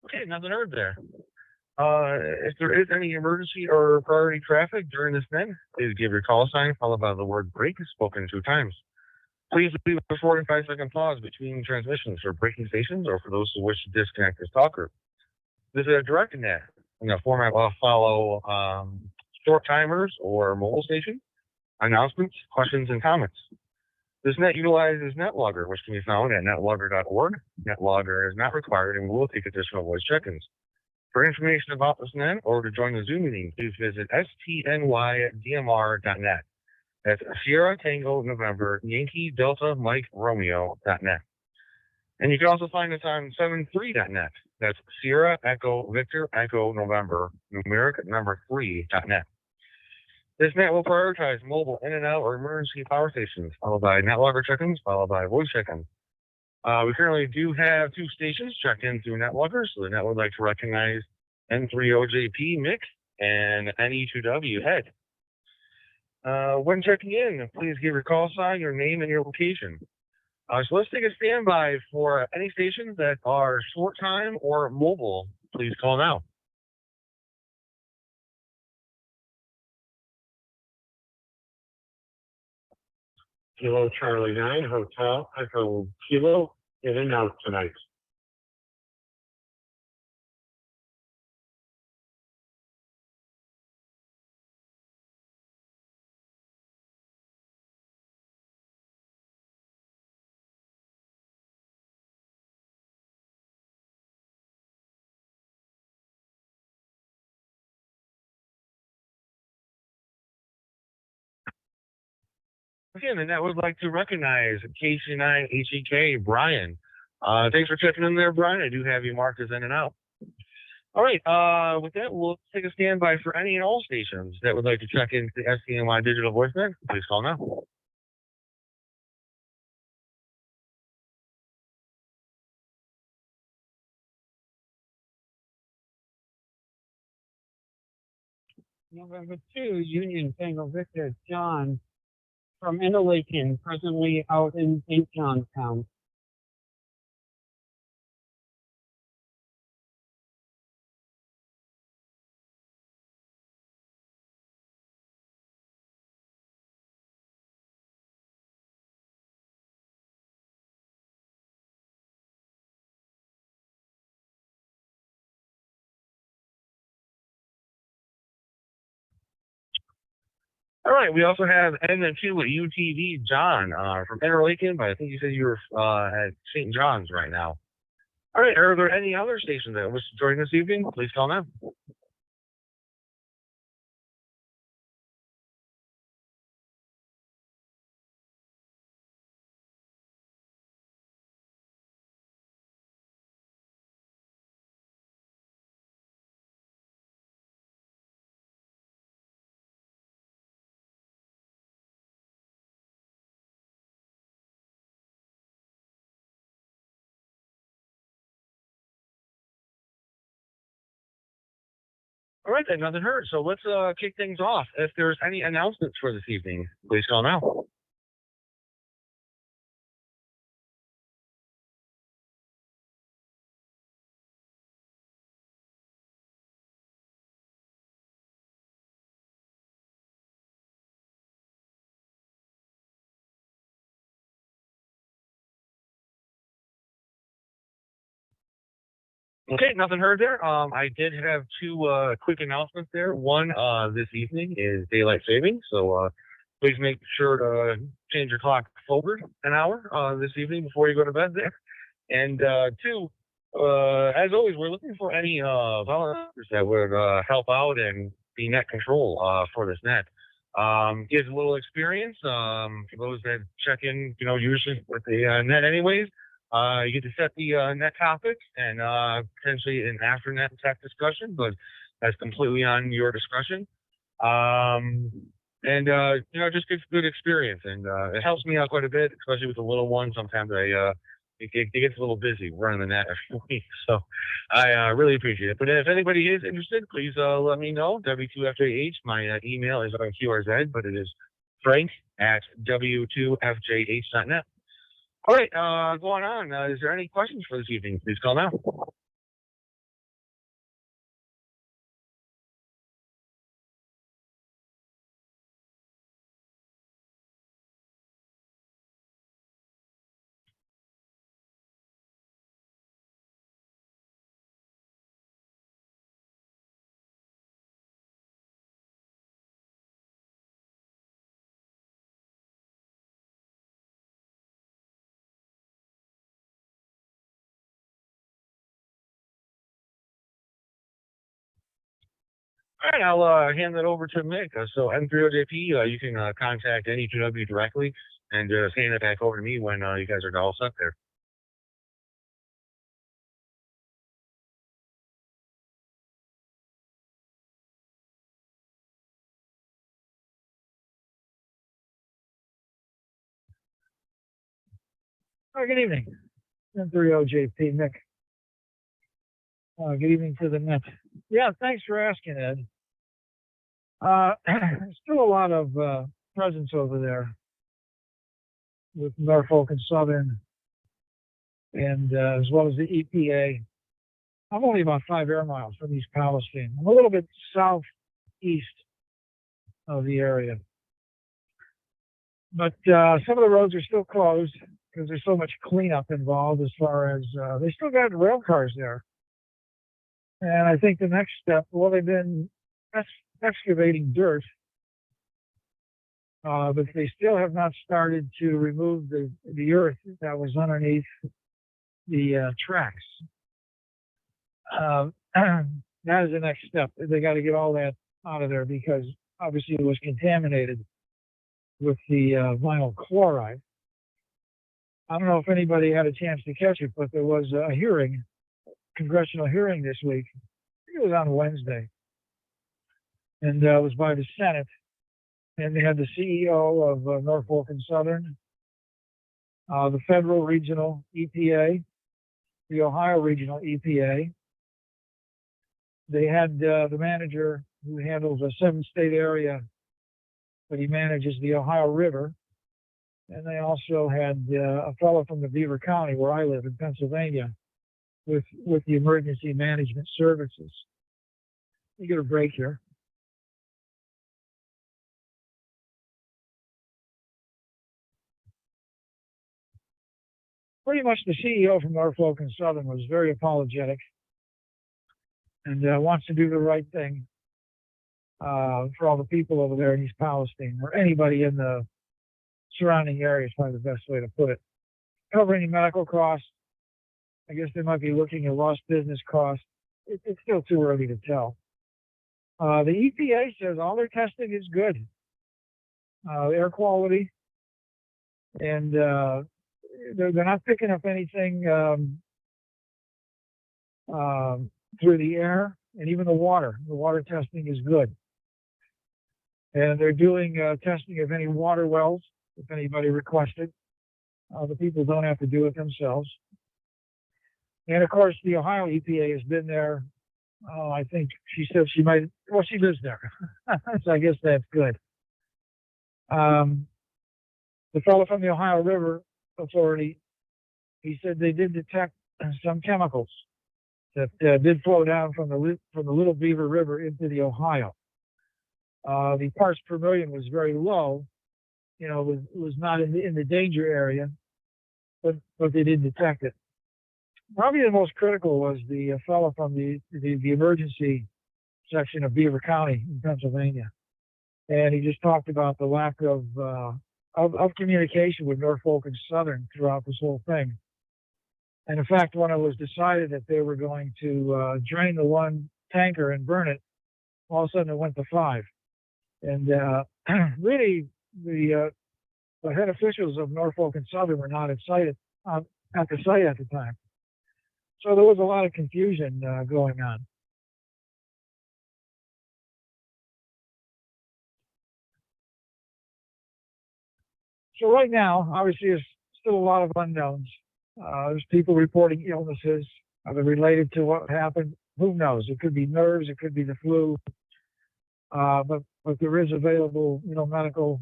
Okay, nothing heard there. If there is any emergency or priority traffic during this event, please give your call sign followed by the word break spoken 2 times. Please leave a 45-second pause between transmissions for braking stations or for those who wish to disconnect this talker. This is a direct net. Format will follow short timers or mobile station, announcements, questions, and comments. This net utilizes NetLogger, which can be found at netlogger.org. NetLogger is not required and will take additional voice check-ins. For information about this net or to join the Zoom meeting, please visit stnydmr.net. That's Sierra Tango November Yankee Delta Mike Romeo.net. And you can also find us on 73.net. That's Sierra Echo Victor Echo November numeric number 3.net. This net will prioritize mobile in and out or emergency power stations, followed by NetLogger check-ins, followed by voice check-ins. We currently do have 2 stations checked in through NetLogger, so the net would like to recognize N3OJP Mick and NE2W Head. When checking in, please give your call sign, your name, and your location. So let's take a standby for any stations that are short time or mobile. Please call now. Kilo Charlie 9 Hotel Echo Kilo in and out tonight. Again, and I would like to recognize KC9 HEK Brian. Thanks for checking in there, Brian. I do have you marked as in and out. All right. With that, we'll take a standby for any and all stations that would like to check into the STNY digital voicemail. Please call now. November 2, Union Tango Victor John from Interlaken, presently out in St. Johnstown. All right. We also have N2 with UTV John from Interlaken, but I think you said you were at St. John's right now. All right. Are there any other stations that wish to join this evening? Please call now. All right, then, nothing heard. So let's kick things off. If there's any announcements for this evening, please call now. Okay, nothing heard there. I did have 2 quick announcements there. One, this evening is daylight saving, so please make sure to change your clock forward an hour this evening before you go to bed there. And 2, as always, we're looking for any volunteers that would help out and be net control for this net. Gives a little experience for those that check in, usually with the net anyways. You get to set the net topics and potentially an after net tech discussion, but that's completely on your discretion. And just gives good experience, and it helps me out quite a bit, especially with the little ones. Sometimes it gets a little busy running the net every week, so I really appreciate it. But if anybody is interested, please let me know. W2FJH, my email is on QRZ, but it is Frank at W2FJH.net. All right, going on. Is there any questions for this evening? Please call now. All right, I'll hand that over to Mick. So M30JP, you can contact NEPW directly and just hand it back over to me when you guys are all set there. Good evening. M30JP, Mick. Good evening to the net. Yeah, thanks for asking, Ed. There's still a lot of presence over there with Norfolk and Southern, and as well as the EPA. I'm only about 5 air miles from East Palestine. I'm a little bit southeast of the area. But some of the roads are still closed because there's so much cleanup involved as far as they still got rail cars there. And I think the next step, well, they've been excavating dirt, but they still have not started to remove the earth that was underneath the tracks. That is the next step. They got to get all that out of there because obviously it was contaminated with the vinyl chloride. I don't know if anybody had a chance to catch it, but there was a hearing, congressional hearing this week. I think it was on Wednesday, and it was by the Senate. And they had the CEO of Norfolk and Southern, the federal regional EPA, the Ohio regional EPA. They had the manager who handles a 7-state area, but he manages the Ohio River. And they also had a fellow from the Beaver County, where I live in Pennsylvania, with the emergency management services. You get a break here. Pretty much the CEO from Norfolk and Southern was very apologetic and wants to do the right thing for all the people over there in East Palestine, or anybody in the surrounding area is probably the best way to put it. Cover any medical costs. I guess they might be looking at lost business costs. It's still too early to tell. The EPA says all their testing is good. Air quality, and they're not picking up anything through the air, and even the water. The water testing is good. And they're doing testing of any water wells, if anybody requested. The people don't have to do it themselves. And of course, the Ohio EPA has been there. I think she said she might, well, she lives there. So I guess that's good. The fellow from the Ohio River Authority, he said they did detect some chemicals that did flow down from the Little Beaver River into the Ohio. The parts per million was very low. You know, it was not in the danger area, but they did detect it. Probably the most critical was the fellow from the emergency section of Beaver County in Pennsylvania, and he just talked about the lack of communication with Norfolk and Southern throughout this whole thing. And in fact, when it was decided that they were going to drain the one tanker and burn it, all of a sudden it went to 5. And really, the head officials of Norfolk and Southern were not at the site at the time. So there was a lot of confusion going on. So right now, obviously, there's still a lot of unknowns. There's people reporting illnesses. Are they related to what happened? Who knows? It could be nerves. It could be the flu. But there is available, medical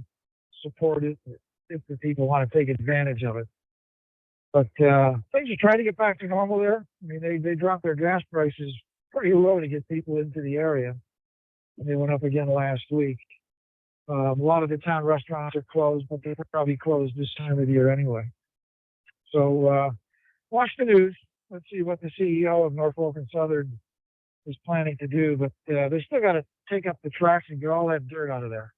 support if the people want to take advantage of it. But things are trying to get back to normal there. I mean, they dropped their gas prices pretty low to get people into the area, and they went up again last week. A lot of the town restaurants are closed, but they're probably closed this time of year anyway. So watch the news. Let's see what the CEO of Norfolk and Southern is planning to do. But they still got to take up the tracks and get all that dirt out of there.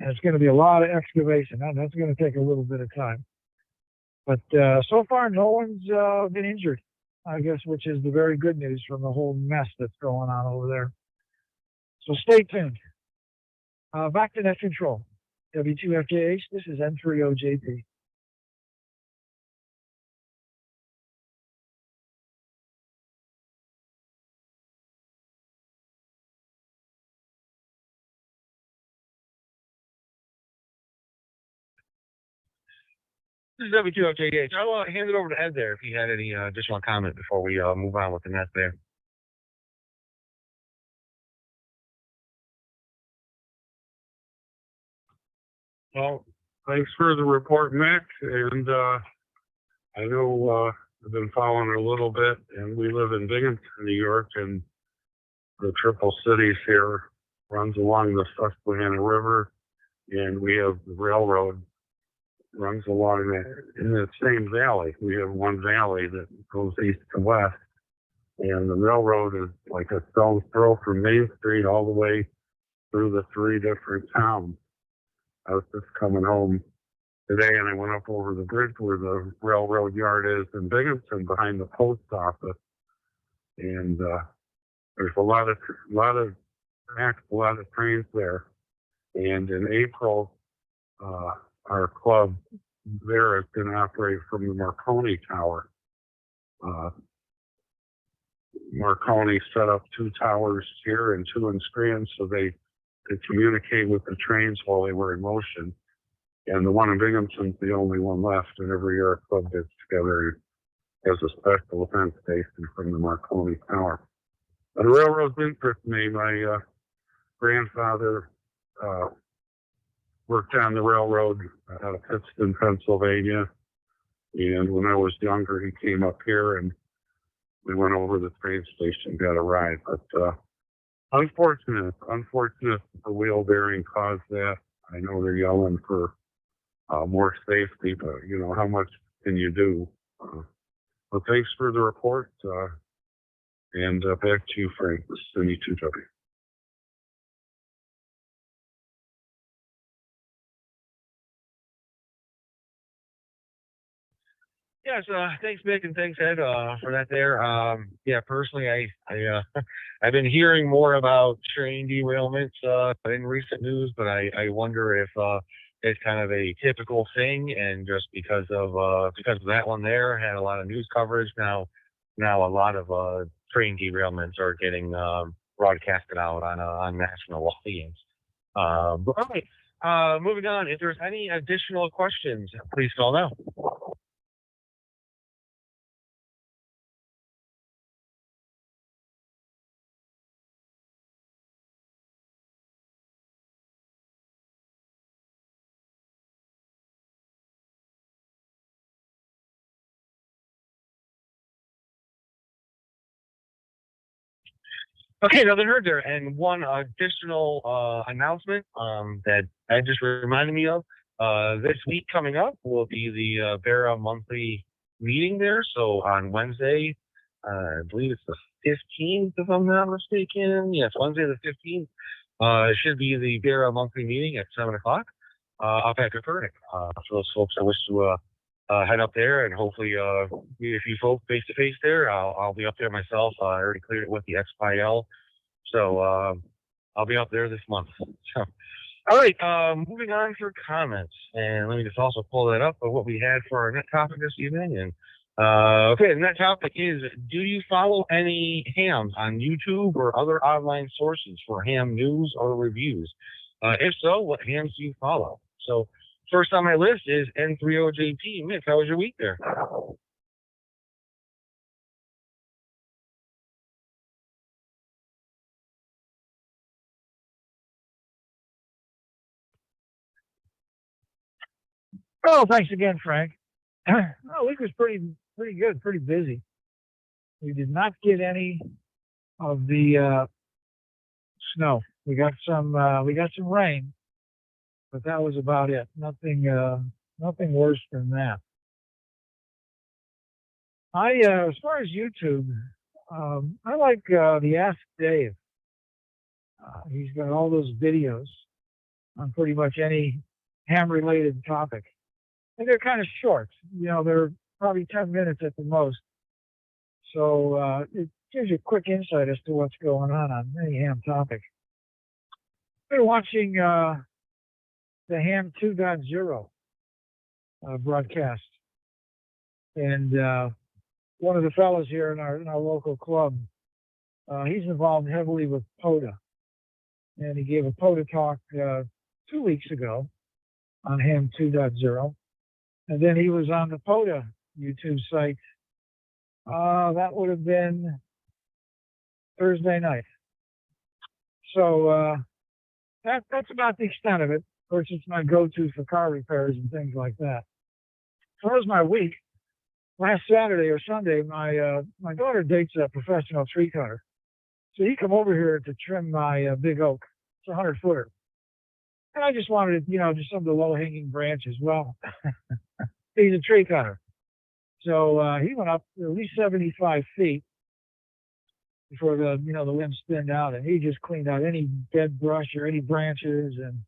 And it's going to be a lot of excavation. And that's going to take a little bit of time. But so far, no one's been injured, I guess, which is the very good news from the whole mess that's going on over there. So stay tuned. Back to net control. W2FJH, this is N30JP. This is W2FJH. I'll hand it over to Ed there if he had any additional comment before we move on with the net there. Well, thanks for the report, Mac. And I know I've been following a little bit, and we live in Binghamton, New York, and the Triple Cities here runs along the Susquehanna River, and we have the railroad runs along that in the same valley. We have one valley that goes east to west, and the railroad is like a stone's throw from Main Street all the way through the three different towns. I was just coming home today, and I went up over the bridge where the railroad yard is in Binghamton behind the post office, and there's a lot of tracks, a lot of trains there. And in April, our club there is going to operate from the Marconi Tower. Marconi set up 2 towers here and 2 in Scranton so they could communicate with the trains while they were in motion. And the one in Binghamton's the only one left, and every year our club gets together as a special event station from the Marconi Tower. The railroads interest me. My grandfather worked on the railroad out of Pittston, Pennsylvania. And when I was younger, he came up here and we went over to the train station, got a ride. But unfortunate the wheel bearing caused that. I know they're yelling for more safety, but you know, how much can you do? But thanks for the report. And back to you, Frank. This is STNY. Yes, thanks, Mick, and thanks, Ed, for that there. Yeah, personally, I've been hearing more about train derailments in recent news, but I wonder if it's kind of a typical thing, and just because of that one there had a lot of news coverage. Now a lot of train derailments are getting broadcasted out on national audience. But all right, moving on. If there's any additional questions, please call now. Okay, nothing heard there. And one additional announcement that I just reminded me of. This week coming up will be the Vera monthly meeting there. So on Wednesday, I believe it's the 15th, if I'm not mistaken. Yes, Wednesday the 15th. It should be the Vera monthly meeting at 7 o'clock up at Copernic. For those folks that wish to head up there, and hopefully meet a few folks face to face there. I'll be up there myself. I already cleared it with the XPIL, so I'll be up there this month. So, all right, moving on for comments, and let me just also pull that up of what we had for our net topic this evening. And okay, the net topic is: do you follow any hams on YouTube or other online sources for ham news or reviews? If so, what hams do you follow? So. First on my list is N30JP. Mick, how was your week there? Oh, thanks again, Frank. Oh, week was pretty good, pretty busy. We did not get any of the snow. We got some rain, but that was about it. Nothing worse than that. As far as YouTube, I like the Ask Dave. He's got all those videos on pretty much any ham-related topic, and they're kind of short. You know, they're probably 10 minutes at the most. So it gives you a quick insight as to what's going on any ham topic. been watching the Ham 2.0 broadcast, and one of the fellows here in our local club, he's involved heavily with POTA, and he gave a POTA talk 2 weeks ago on Ham 2.0, and then he was on the POTA YouTube site. That would have been Thursday night. So that's about the extent of it. Of course, it's my go-to for car repairs and things like that. So that was my week. Last Saturday or Sunday, my daughter dates a professional tree cutter. So he come over here to trim my big oak. It's a 100-footer. And I just wanted, just some of the low-hanging branches. Well, he's a tree cutter. So he went up at least 75 feet before the limbs thinned out, and he just cleaned out any dead brush or any branches. And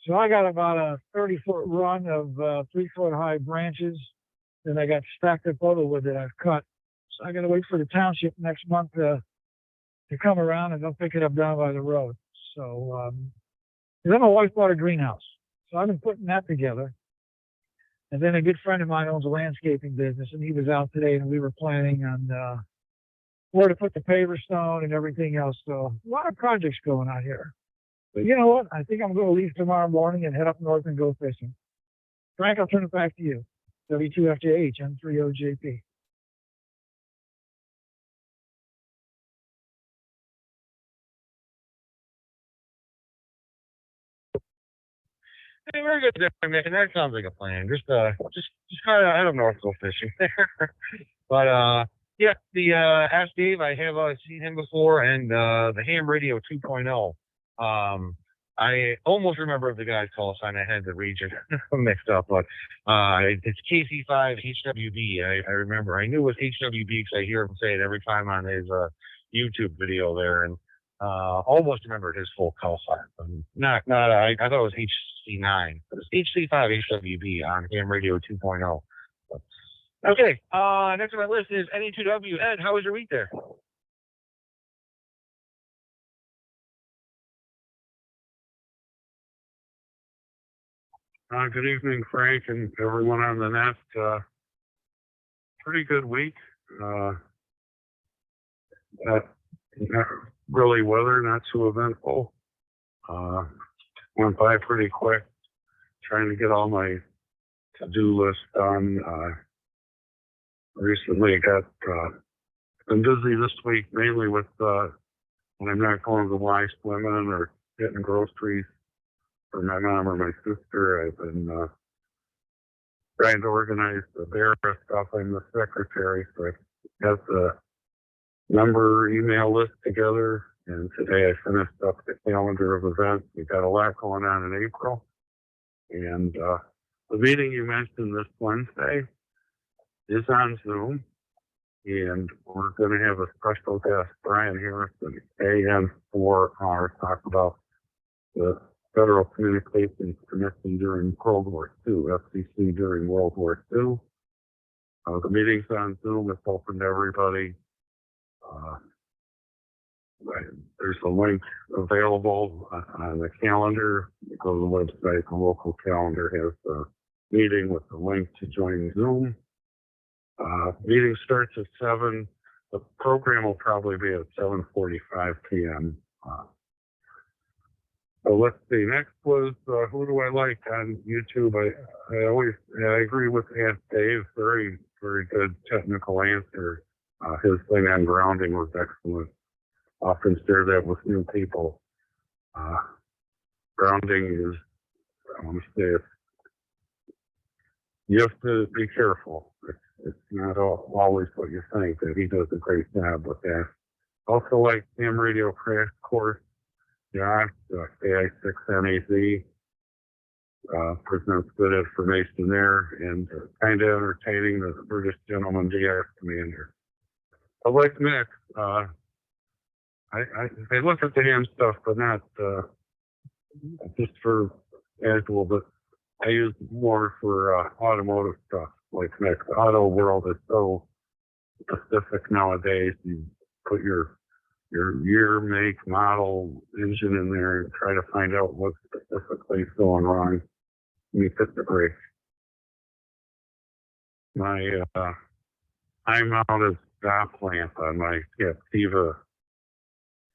so I got about a 30-foot run of 3-foot high branches. Then I got stacked up photowood that I've cut. So I got to wait for the township next month to come around, and they'll pick it up down by the road. So then my wife bought a greenhouse. So I've been putting that together. And then a good friend of mine owns a landscaping business, and he was out today, and we were planning on where to put the paver stone and everything else. So a lot of projects going on here. But you know what? I think I'm going to leave tomorrow morning and head up north and go fishing. Frank, I'll turn it back to you. W2FJH, M3OJP. Hey, very good there, Nick, and that sounds like a plan. Just kind of head up north, go fishing. But yeah, the Ask Dave, I have seen him before, and the Ham Radio 2.0. I almost remember the guy's call sign. I had the region mixed up, but it's KC5 HWB. I remember. I knew it was HWB because I hear him say it every time on his YouTube video there, and almost remembered his full call sign. I thought it was HC9. It was HC5 HWB on Ham Radio 2.0. Okay, next on my list is NE2W. Ed, how was your week there? Good evening, Frank, and everyone on the net. Pretty good week. Not really weather, not too eventful. Went by pretty quick, trying to get all my to-do list done. Recently got been busy this week, mainly with when I'm not going to Y swimming or getting groceries for my mom or my sister. I've been trying to organize the bear stuff. I'm the secretary, so I got the number email list together, and today I finished up the calendar of events. We've got a lot going on in April, and the meeting you mentioned this Wednesday is on Zoom, and we're going to have a special guest, Brian Harrison, AM4 hours, talk about the Federal Communications Commission during World War II, FCC during World War II. The meeting's on Zoom. It's open to everybody. There's a link available on the calendar. You go to the website. The local calendar has the meeting with the link to join Zoom. Meeting starts at 7. The program will probably be at 7:45 p.m. So let's see. Next was who do I like on YouTube? I agree with Aunt Dave. Very, very good technical answer. His thing on grounding was excellent. Often share that with new people. Grounding is, I want to say, you have to be careful. It's not always what you think. That he does a great job with that. Also, like Ham Radio Crash Course, Josh, AI6NAZ, presents good information there, and kind of entertaining, the British Gentleman DR Commander. I like Nick. I look at the ham stuff, but not just for casual, but I use more for automotive stuff. Like Nick, the auto world is so specific nowadays. You put your your year, make, model, engine in there and try to find out what specifically is going wrong. Let me hit the brake. My time out of stop lamp on my Captiva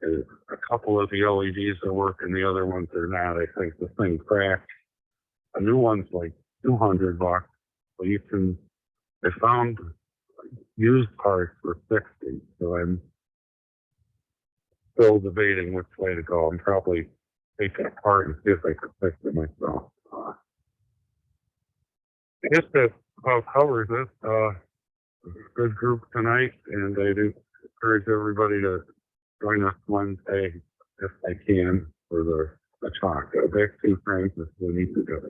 is a couple of the LEDs are working, the other ones are not. I think the thing cracked. A new one's like $200, but I found used parts for 60, so I'm still debating which way to go. I'm probably taking it apart and see if I can fix it myself. I guess that about covers it. Good group tonight, and I do encourage everybody to join us Wednesday if they can for the talk. Back to Francis, we need to go.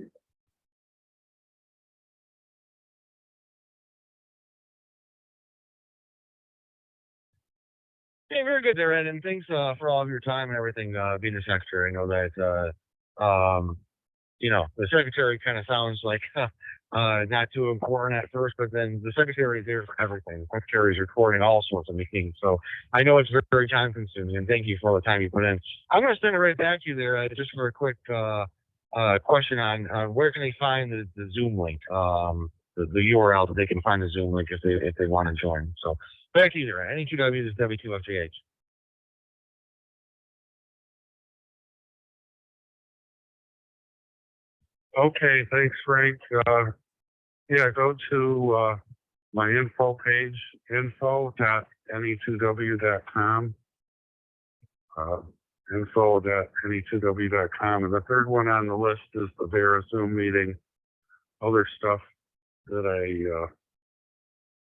Hey, very good there, Ed, and thanks for all of your time and everything being a secretary. I know that the secretary kind of sounds like not too important at first, but then the secretary is there for everything. The secretary is recording all sorts of meetings, so I know it's very, very time consuming. And thank you for all the time you put in. I'm going to send it right back to you there, just for a quick question on where can they find the Zoom link, the URL that they can find the Zoom link if they want to join. So back to you there. NE2W is W2FJH. Okay, thanks, Frank. Go to my info page, info.ne2w.com. Info.ne2w.com. And the third one on the list is the Vera Zoom meeting. Other stuff that I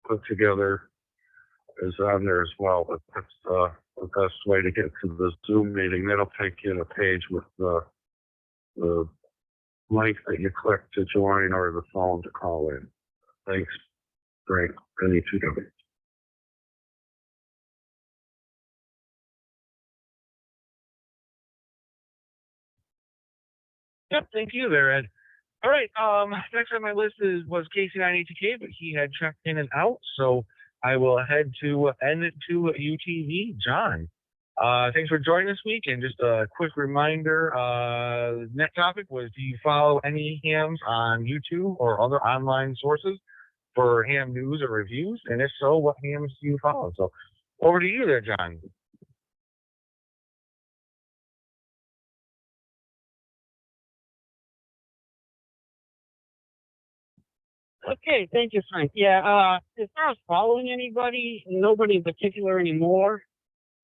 put together is on there as well. But that's the best way to get to the Zoom meeting. That'll take you to a page with the link that you click to join or the phone to call in. Thanks, Frank. NE2W. Yep, thank you there, Ed. All right, next on my list was KC982K, but he had checked in and out, so I will head to N2UTV. John, thanks for joining this week, and just a quick reminder, the next topic was, do you follow any hams on YouTube or other online sources for ham news or reviews? And if so, what hams do you follow? So over to you there, John. Okay, thank you, Frank. Yeah, as far as following anybody, nobody in particular anymore.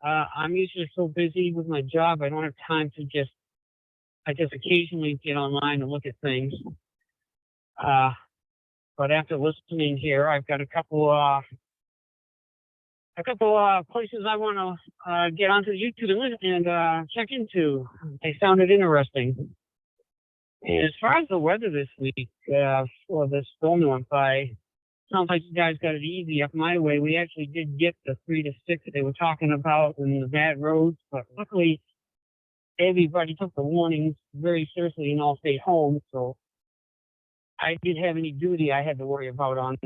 I'm usually so busy with my job, I don't have time to I just occasionally get online and look at things. But after listening here, I've got a couple places I want to get onto YouTube and check into. They sounded interesting. And as far as the weather this week, for this storm went by, sounds like you guys got it easy up my way. We actually did get the 3 to 6 that they were talking about in the bad roads, but luckily everybody took the warnings very seriously and all stayed home. So I didn't have any duty I had to worry about on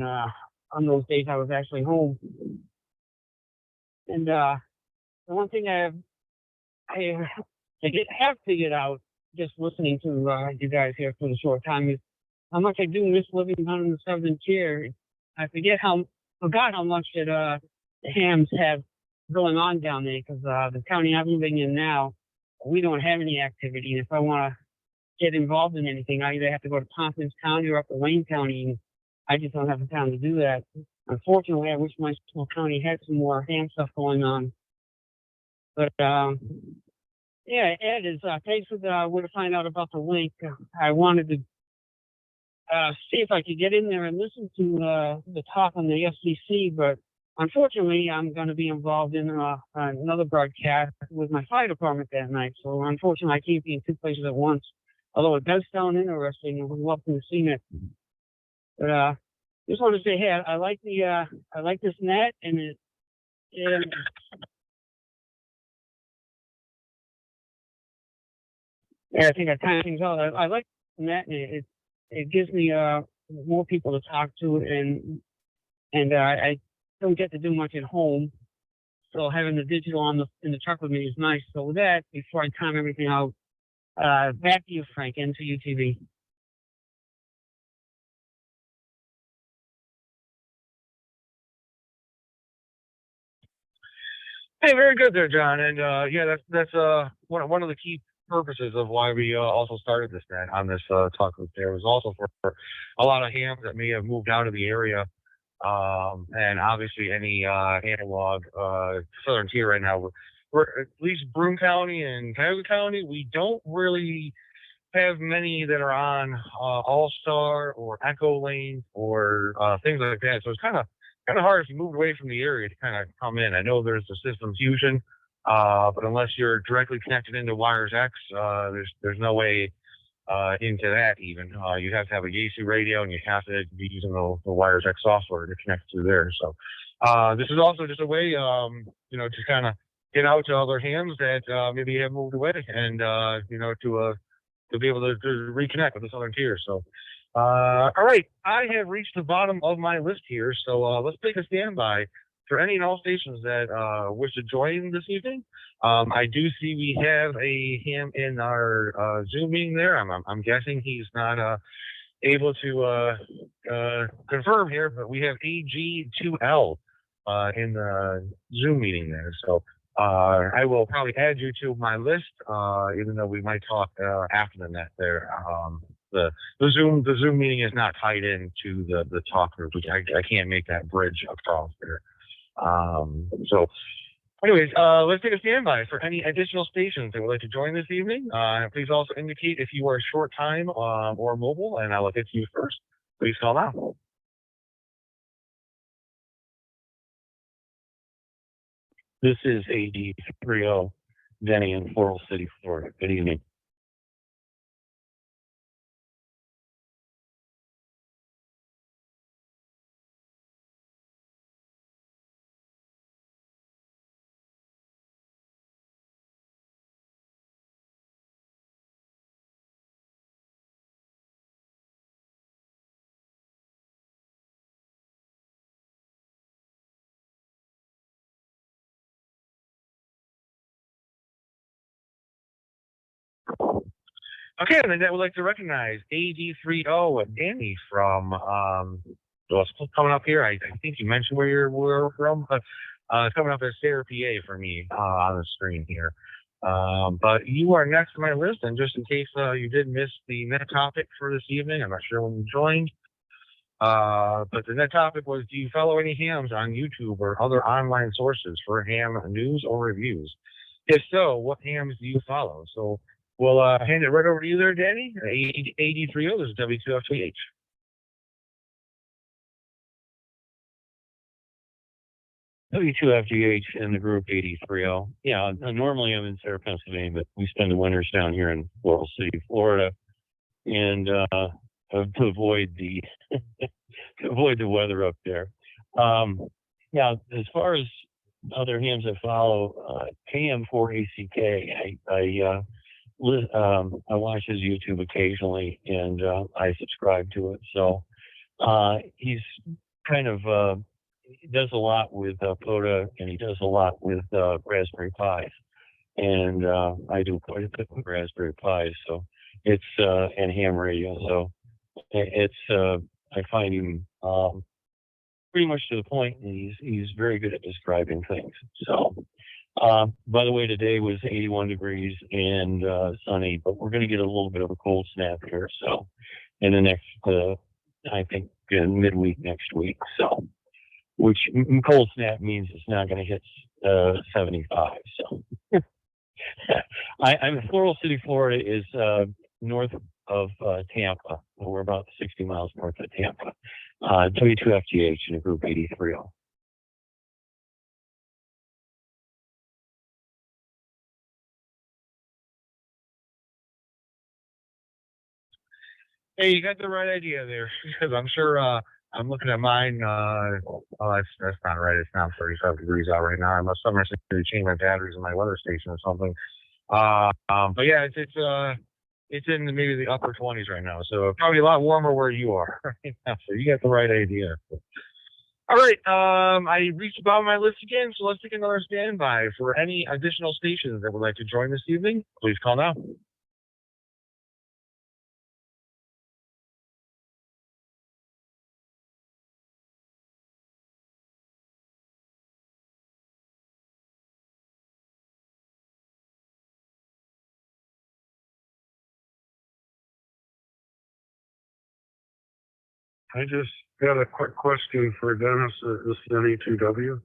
those days I was actually home. And the one thing I have figured out just listening to you guys here for the short time is how much I do miss living down in the southern tier. I forgot how much that the hams have going on down there, because the county I'm living in now, we don't have any activity. And if I want to get involved in anything, I either have to go to Tompkins County or up to Wayne County, and I just don't have the time to do that. Unfortunately, I wish my small county had some more ham stuff going on. But yeah, Ed, thanks for where to find out about the link. I wanted to see if I could get in there and listen to the talk on the FCC, but unfortunately, I'm going to be involved in another broadcast with my fire department that night. So unfortunately, I can't be in two places at once. Although it does sound interesting, and we'd love to have seen it. But just want to say, hey, I like this net, and I think I kind of things out. I like that, and it gives me more people to talk to, and I don't get to do much at home, So having the digital in the truck with me is nice. So with that, before I time everything out, back to you, Frank, into UTV. Hey, very good there, John. And yeah, that's one of the key purposes of why we also started this net on this talk group. There was also for a lot of hams that may have moved out of the area, and obviously any analog southern tier right now. We're at least Broome County and Cuyahoga County. We don't really have many that are on All Star or Echo Lanes or things like that. So it's kind of hard if you moved away from the area to kind of come in. I know there's the system fusion, but unless you're directly connected into Wires X, there's no way into that even. You have to have a Yaesu radio and you have to be using the Wires X software to connect through there. So this is also just a way, to kind of get out to other hams that maybe have moved away and, to be able to reconnect with the southern tier. So, all right, I have reached the bottom of my list here. So let's take a standby for any and all stations that wish to join this evening. I do see we have a ham in our Zoom meeting there. I'm guessing he's not able to confirm here, but we have AG2L in the Zoom meeting there. So I will probably add you to my list, even though we might talk after the net there. The Zoom meeting is not tied into the talk group. I can't make that bridge across there. So anyways, let's take a standby for any additional stations that would like to join this evening. Please also indicate if you are short time or mobile, and I will get to you first. Please call now. This is AD30, Denny in Floral City, Florida. Good evening. Okay, and then I would like to recognize AD30 Danny from what's coming up here. I think you mentioned where you're from, but it's coming up as Sarah PA for me on the screen here. But you are next on my list, and just in case you did miss the net topic for this evening, I'm not sure when you joined. But the net topic was, do you follow any hams on YouTube or other online sources for ham news or reviews? If so, what hams do you follow? So we'll hand it right over to you there, Danny. AD30, this is W2FTH. W2FGH in the group 8030. Yeah, normally I'm in Sarah, Pennsylvania, but we spend the winters down here in Floral City, Florida, and to avoid the to avoid the weather up there. Yeah, as far as other hams I follow, KM4ACK. I watch his YouTube occasionally, and I subscribe to it. So he's kind of he does a lot with POTA, and he does a lot with Raspberry Pis, and I do quite a bit with Raspberry Pis. So it's and ham radio. So it's I find him pretty much to the point, and he's very good at describing things. So. By the way, today was 81 degrees and sunny, but we're going to get a little bit of a cold snap here. So, in the next, I think, midweek next week. So, which cold snap means it's not going to hit 75. So, I'm Floral City, Florida is north of Tampa. We're about 60 miles north of Tampa. W2FGH in a group 8030. Hey, you got the right idea there, because I'm sure I'm looking at mine. Oh, that's not right. It's not 35 degrees out right now. I must have to change my batteries in my weather station or something. But yeah, it's in maybe the upper 20s right now, so probably a lot warmer where you are right now. So you got the right idea. All right. I reached the bottom of my list again, so let's take another standby. For any additional stations that would like to join this evening, please call now. I just got a quick question for Dennis. This is NE2W.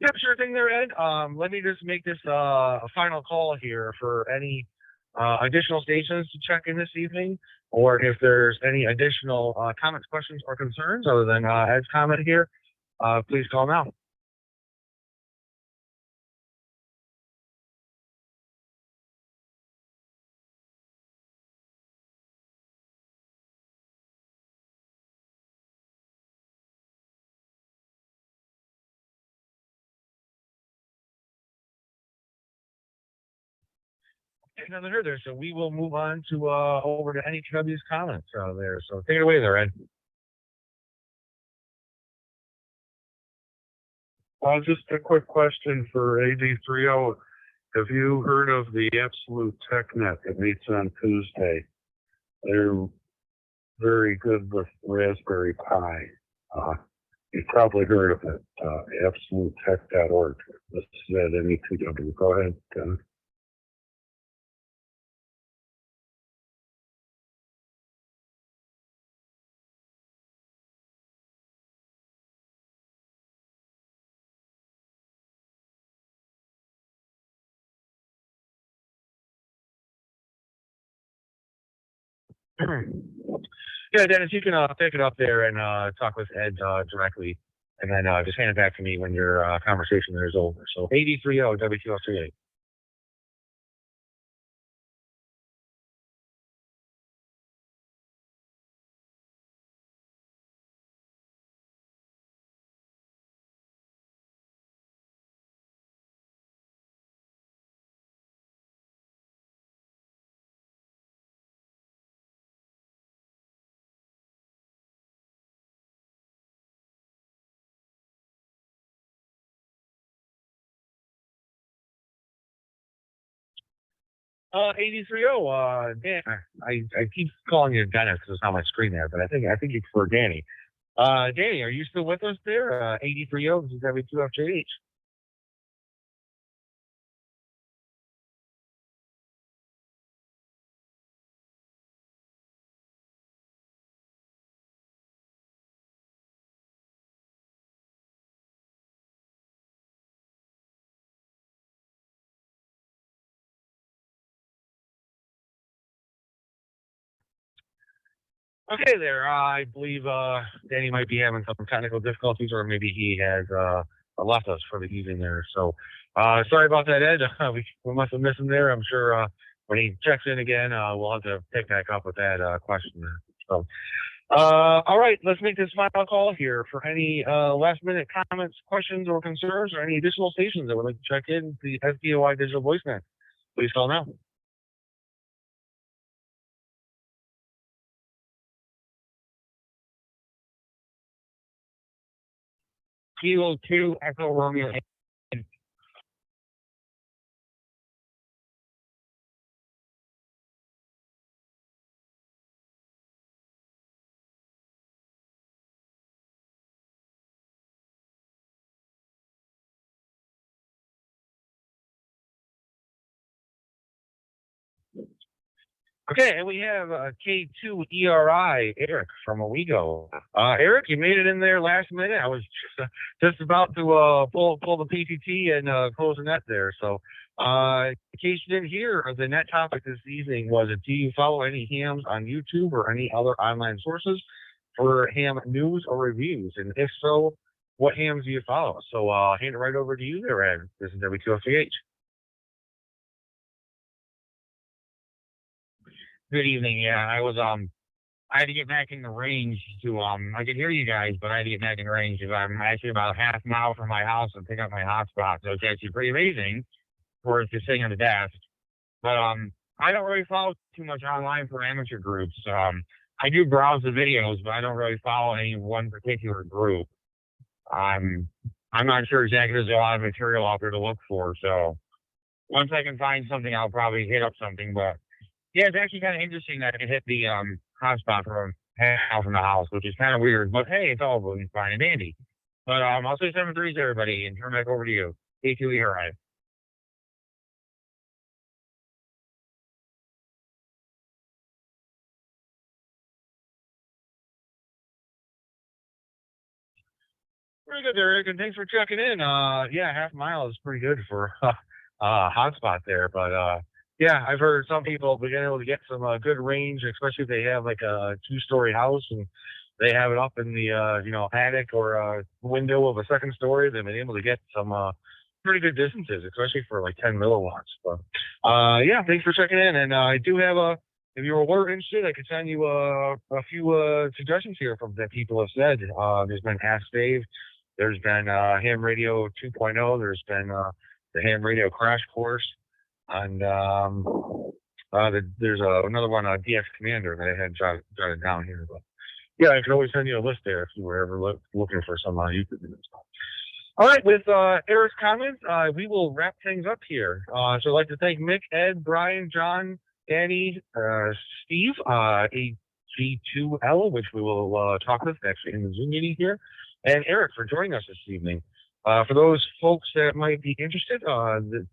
Yep, sure thing there, Ed. Let me just make this a final call here for any additional stations to check in this evening, or if there's any additional comments, questions, or concerns other than Ed's comment here, please call now. Okay, nothing heard there, so we will move on to over to NEW's comments there. So take it away there, Ed. Just a quick question for AD30. Have you heard of the Absolute TechNet that meets on Tuesday? They're very good with Raspberry Pi. You've probably heard of it. AbsoluteTech.org. This is at NE2W. Go ahead, Dennis. Yeah, Dennis, you can pick it up there and talk with Ed directly, and then just hand it back to me when your conversation there is over. So 8030 WQL38. Dan, I keep calling you Dennis because it's on my screen there, but I think you prefer Danny. Danny, are you still with us there? 8030, this is W2FJH. Okay, there. I believe Danny might be having some technical difficulties, or maybe he has left us for the evening there. So sorry about that, Ed. We must have missed him there. I'm sure when he checks in again, we'll have to pick back up with that question there. So, all right, let's make this final call here for any last minute comments, questions, or concerns, or any additional stations that would like to check in the STNY digital voicemail. Please call now. Kilo 2 Echo Romeo. Okay, and we have K2ERI, Eric from Owego. Eric, you made it in there last minute. I was just about to pull the PTT and close the net there. So, in case you didn't hear, the net topic this evening was: do you follow any hams on YouTube or any other online sources for ham news or reviews? And if so, what hams do you follow? So, hand it right over to you there, Ed. This is W2FH. Good evening. Yeah, I had to get back in the range to I could hear you guys, but I had to get back in range because I'm actually about a half mile from my house and pick up my hotspot. So it's actually pretty amazing for it just sitting on the desk. But I don't really follow too much online for amateur groups. I do browse the videos, but I don't really follow any one particular group. I'm not sure exactly. There's a lot of material out there to look for. So once I can find something, I'll probably hit up something. But yeah, it's actually kind of interesting that I can hit the hotspot from half from the house, which is kind of weird. But hey, it's all good and fine and dandy. But I'll say 7-3 to everybody and turn back over to you. K2E, all right. Very good there, Eric, and thanks for checking in. Yeah, half mile is pretty good for hotspot there, but yeah, I've heard some people being able to get some good range, especially if they have like a 2-story house and they have it up in the attic or window of a second story. They've been able to get some pretty good distances, especially for like 10 milliwatts. But yeah, thanks for checking in, and I do have a. If you were interested, I could send you a few suggestions here from that people have said. There's been Ask Dave. There's been Ham Radio 2.0. There's been the Ham Radio Crash Course. And there's another one, DX Commander, that I had jotted down here. But yeah, I could always send you a list there if you were ever looking for some YouTube videos. All right, with Eric's comments, we will wrap things up here. So I'd like to thank Mick, Ed, Brian, John, Danny, Steve, AG2L, which we will talk with actually in the Zoom meeting here, and Eric for joining us this evening. For those folks that might be interested, the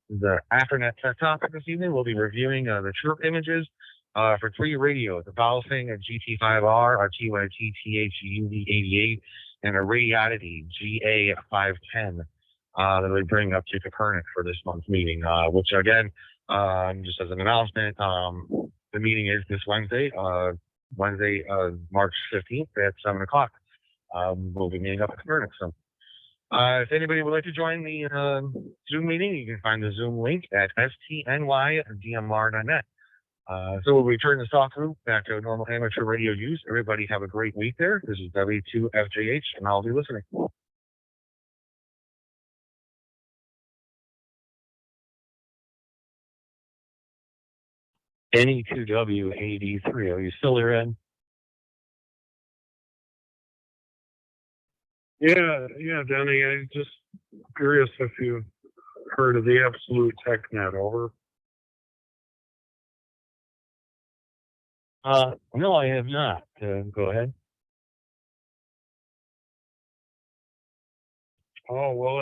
AFRENET tech topic this evening, we'll be reviewing the chirp images for 3 radios, the Balfing, a GT5R, a TYT-THUV88, and a Radiodity GA510 that we bring up to Copernic for this month's meeting, which again, just as an announcement, the meeting is this Wednesday, March 15th at 7 o'clock. We'll be meeting up at Copernic. So if anybody would like to join the Zoom meeting, you can find the Zoom link at STNY.dmr.net. So we'll return this talk through back to normal amateur radio use. Everybody have a great week there. This is W2FJH, and I'll be listening. NE2W83. Are you still there, Ed? Yeah, Danny, I'm just curious if you heard of the Absolute TechNet, over. No, I have not. Go ahead. Oh, well,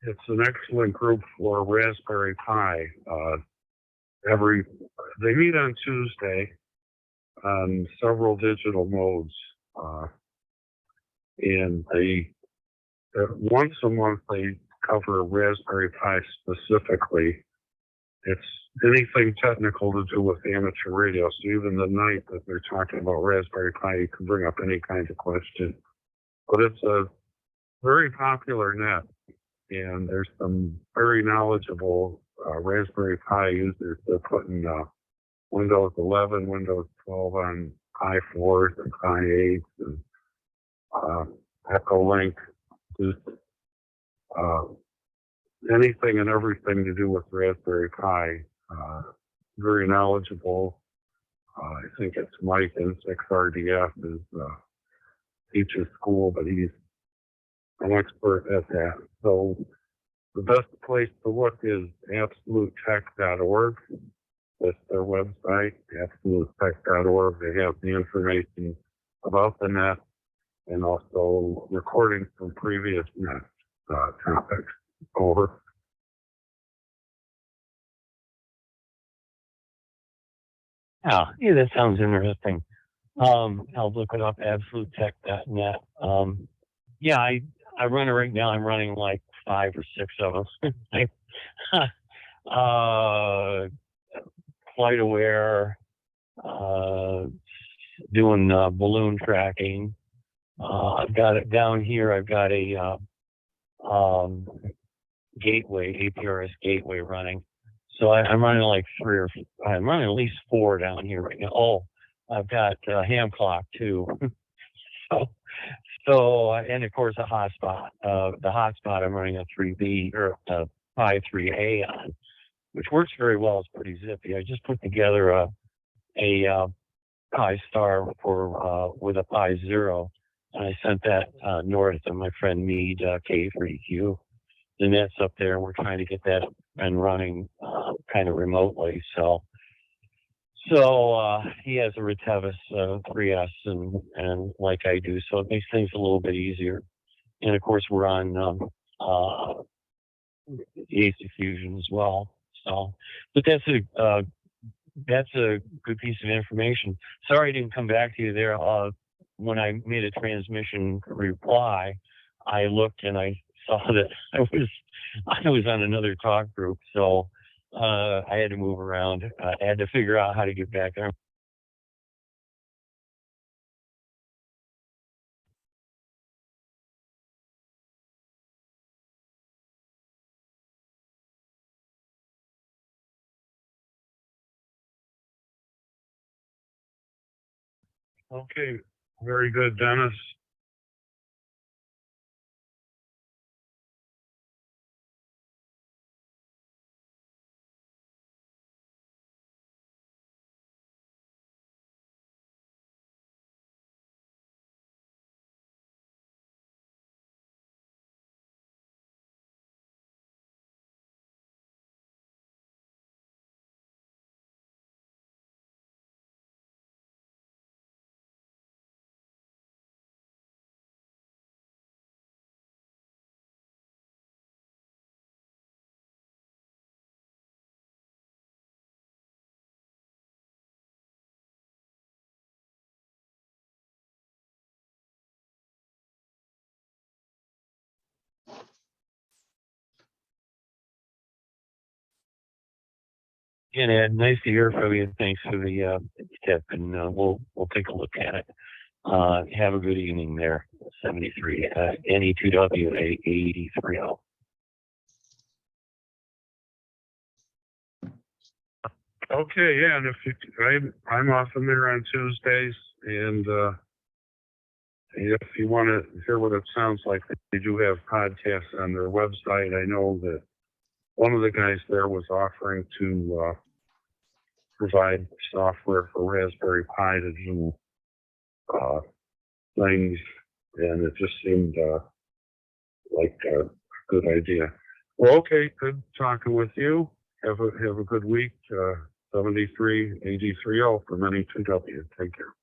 it's an excellent group for Raspberry Pi. They meet on Tuesday on several digital modes, and once a month they cover Raspberry Pi specifically. It's anything technical to do with amateur radio. So even the night that they're talking about Raspberry Pi, you can bring up any kind of question. But it's a very popular net, and there's some very knowledgeable Raspberry Pi users that are putting Windows 11, Windows 12 on Pi 4s and Pi 8s, and Echolink, just anything and everything to do with Raspberry Pi. Very knowledgeable. I think it's Mike in 6RDF teaches school, but he's an expert at that. So the best place to look is absolutetech.org. That's their website, absolutetech.org. They have the information about the net and also recordings from previous net topics. Over. Yeah, that sounds interesting. I'll look it up, absolutetech.net. Yeah, I run it right now. I'm running like 5 or 6 of them. Flight Aware, doing balloon tracking. I've got it down here. I've got a gateway, APRS gateway running. So I'm running like I'm running at least 4 down here right now. Oh, I've got ham clock too. So, and of course a hotspot. The hotspot I'm running a 3B or a Pi 3A on, which works very well. It's pretty zippy. I just put together a Pi Star for with a Pi 0, and I sent that north to my friend Mead K3Q. And that's up there, and we're trying to get that and running kind of remotely. So he has a Retevis 3S and like I do, so it makes things a little bit easier. And of course, we're on AC Fusion as well. So, but that's a good piece of information. Sorry I didn't come back to you there. When I made a transmission reply, I looked and I saw that I was on another talk group, so I had to move around. I had to figure out how to get back there. Okay, very good, Dennis. Again, Ed, nice to hear from you. Thanks for the tip, and we'll take a look at it. Have a good evening there. 73 NE2W 830. Okay, yeah, and I'm often there on Tuesdays, and if you want to hear what it sounds like, they do have podcasts on their website. I know that one of the guys there was offering to provide software for Raspberry Pi to do things, and it just seemed like a good idea. Well, okay, good talking with you. Have a good week. 73 AD30 from NE2W. Take care.